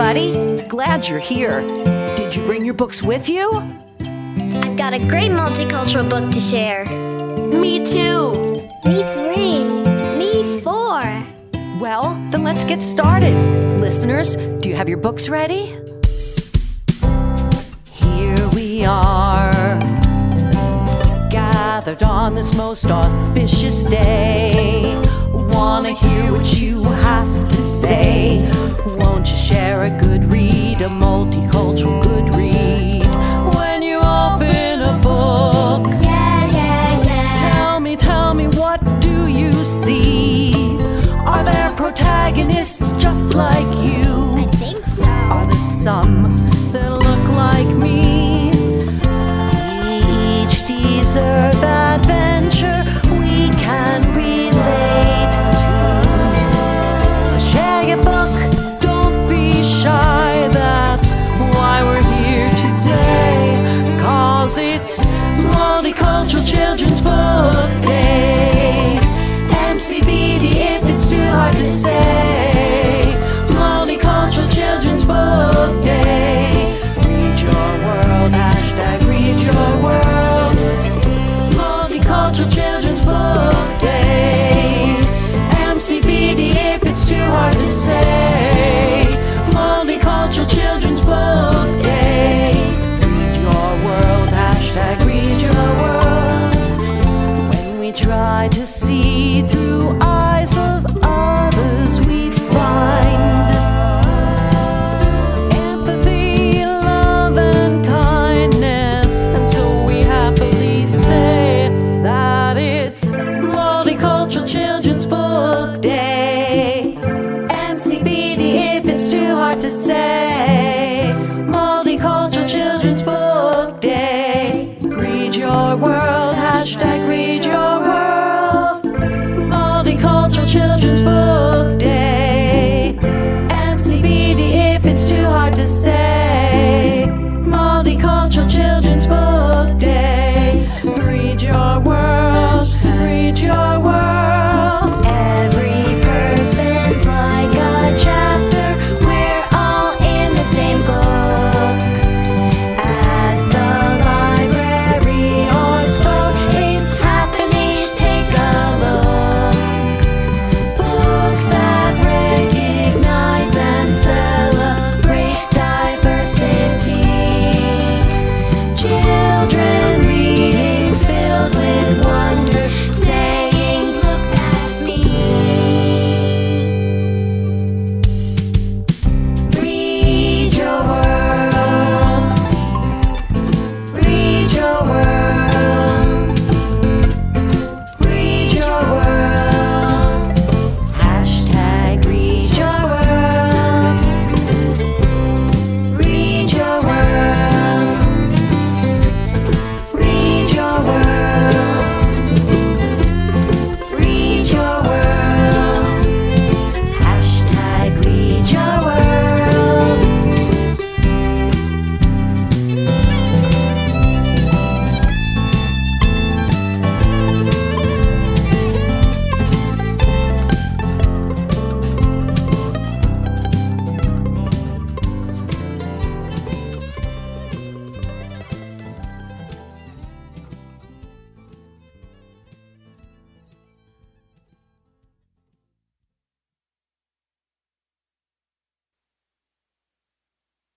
everybody. Glad you're here. Did you bring your books with you? I've got a great multicultural book to share. Me too. Me 3. Me 4. Well, then let's get started. Listeners, do you have your books ready? Here we are, gathered on this most auspicious day. Wanna hear what you have to say. Won't you share a good read, a multicultural good read? When you open a book, Tell me, what do you see? Are there protagonists just like